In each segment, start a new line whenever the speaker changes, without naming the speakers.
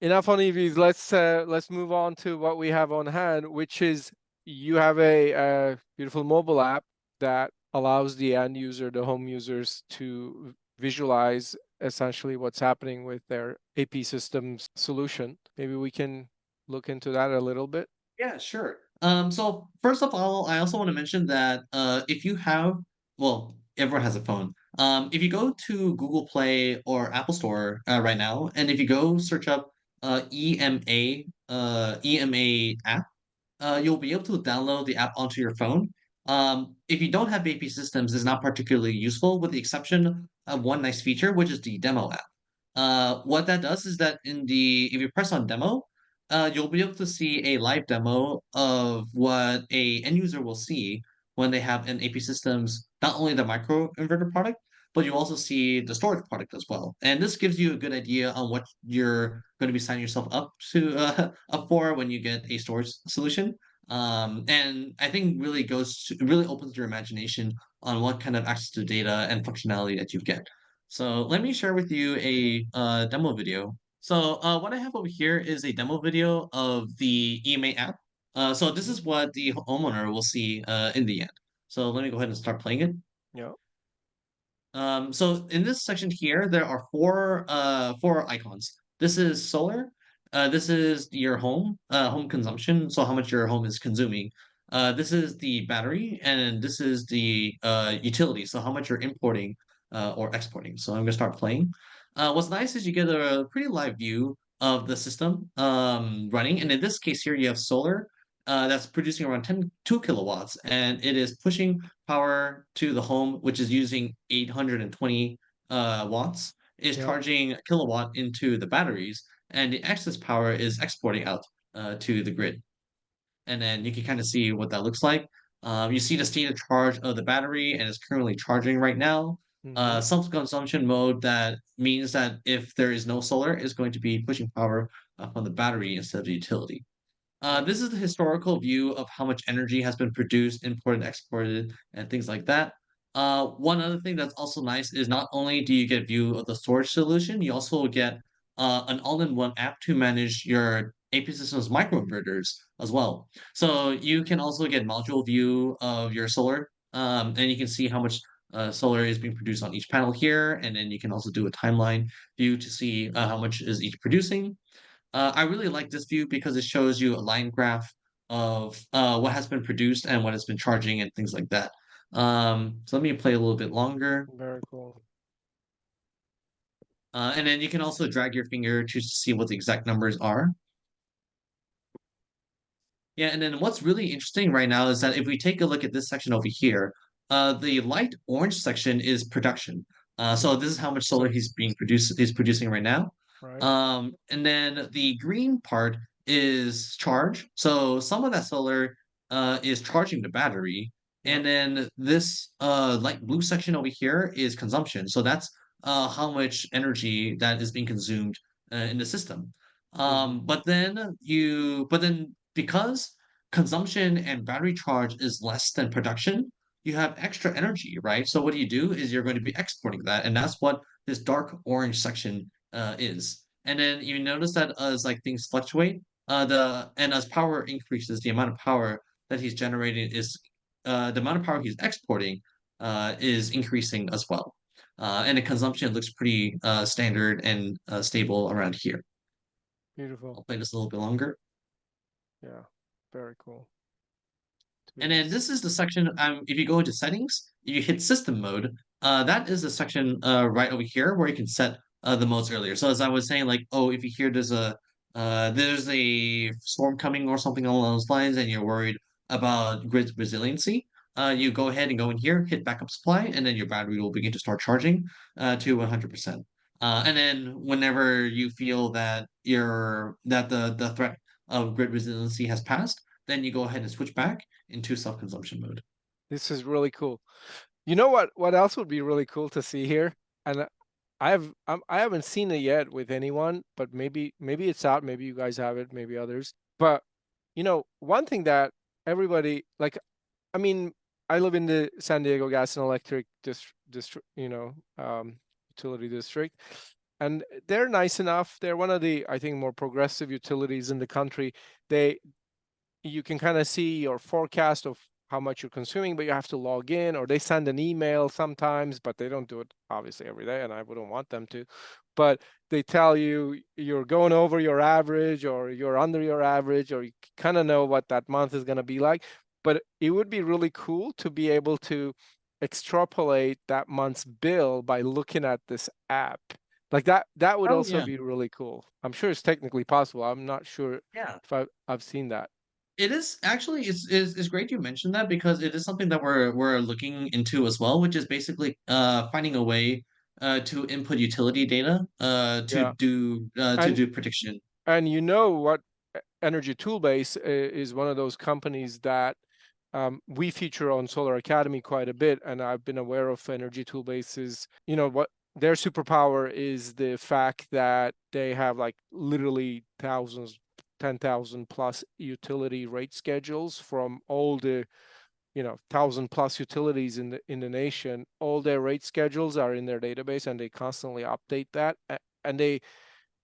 enough on EVs. Let's move on to what we have on hand, which is you have a beautiful mobile app that allows the end user, the home users, to visualize essentially what's happening with their APsystems solution. Maybe we can look into that a little bit.
Yeah, sure. So first of all, I also want to mention that if you have, well, everyone has a phone. If you go to Google Play or Apple Store right now, and if you go search up EMA app, you'll be able to download the app onto your phone. If you don't have AP systems, it's not particularly useful, with the exception of one nice feature, which is the demo app. What that does is that if you press on demo, you'll be able to see a live demo of what a end user will see when they have an AP Systems, not only the microinverter product, but you also see the storage product as well. And this gives you a good idea on what you're going to be signing yourself up to up for when you get a storage solution. And I think really opens your imagination on what kind of access to data and functionality that you get. So let me share with you a demo video. So what I have over here is a demo video of the EMA app. So this
Mhm.
is what the homeowner will see in the end. So let me go ahead and start playing it.
Yeah.
So in this section here, there are four icons. This is solar. This is your home consumption, so how much your home is consuming. This is the battery, and this is the utility, so how much you're importing or exporting. So I'm gonna start playing. What's nice is you get a pretty live view of the system running, and in this case here, you have solar that's producing around 2 kilowatts, and it is pushing power to the home, which is using 820 watts, is
Yeah.
charging a kilowatt into the batteries, and the excess power is exporting out to the grid. And then you can kind of see what that looks like. You see the state of charge of the battery, and it's currently charging right now.
Mm-hmm.
Self-consumption mode, that means that if there is no solar, it's going to be pushing power from the battery instead of the utility.
Yeah.
This is the historical view of how much energy has been produced, imported, exported, and things like that. One other thing that's also nice is not only do you get view of the storage solution, you also get an all-in-one app to manage your AP Systems microinverters as well. So you can also get module view of your solar, and you can see how much solar is being produced on each panel here, and then you can also do a timeline view to see how much is each producing. I really like this view because it shows you a line graph of what has been produced and what has been charging and things like that. So let me play a little bit longer.
Very cool.
And then you can also drag your finger to see what the exact numbers are. Yeah, and then what's really interesting right now is that if we take a look at this section over here, the light orange section is production. So this is how much solar
So,
he's producing right now.
right.
And then the green part is charge. So some of that solar is charging the battery.
Yeah.
And then this light blue section over here is consumption. So that's how much energy that is being consumed in the system.
Mm-hmm.
But then because consumption and battery charge is less than production, you have extra energy, right? So what do is you're going to be exporting that, and that's what this dark orange section is. And then you notice that as like things fluctuate, as power increases, the amount of power that he's generating is the amount of power he's exporting is increasing as well. And the consumption looks pretty standard and stable around here.
Beautiful.
I'll play this a little bit longer.
Yeah. Very cool.
And then
It's
this is the section, if you go into settings, you hit system mode, that is the section right over here where you can set the modes earlier. So as I was saying, like, oh, if you hear there's a storm coming or something along those lines and you're worried about grid resiliency, you go ahead and go in here, hit backup supply, and then your battery will begin to start charging to 100%. And then whenever you feel that the threat of grid resiliency has passed, then you go ahead and switch back into self-consumption mode.
This is really cool. You know what else would be really cool to see here? And I haven't seen it yet with anyone, but maybe it's out, maybe you guys have it, maybe others. But one thing that everybody like, I mean, I live in the San Diego Gas and Electric district, utility district, and they're nice enough. They're one of the, I think, more progressive utilities in the country. They You can kind of see your forecast of how much you're consuming, but you have to log in, or they send an email sometimes, but they don't do it obviously every day, and I wouldn't want them to. But they tell you you're going over your average or you're under your average, or you kind of know what that month is going to be like. But it would be really cool to be able to extrapolate that month's bill by looking at this app. Like that would
Oh
also
yeah,
be really cool. I'm sure it's technically possible. I'm not sure
yeah.
if I've seen that.
It is actually it's great you mentioned that because it is something that we're looking into as well, which is basically finding a way to input utility data
Yeah.
to
And
do prediction.
you know what, Energy Toolbase is one of those companies that we feature on Solar Academy quite a bit, and I've been aware of Energy Toolbase's, what their superpower is, the fact that they have like literally thousands, 10,000 plus utility rate schedules from all the 1,000 plus utilities in the nation. All their rate schedules are in their database, and they constantly update that. And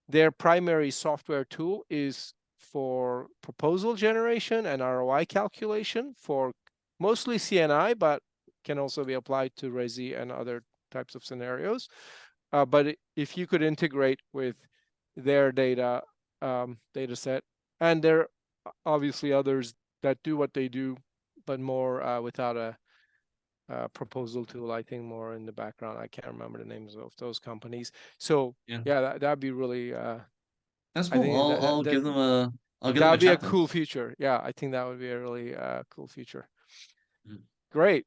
their primary software tool is for proposal generation and ROI calculation for mostly CNI, but can also be applied to Resi and other types of scenarios. But if you could integrate with their data set, and there are obviously others that do what they do, but more without a proposal tool, I think more in the background. I can't remember the names of those companies. So
Yeah,
yeah, that'd be really
that's
I
cool.
think
I'll give them a
that would be a
check then.
cool feature. Yeah, I think that would be a really cool feature.
Mhm.
Great.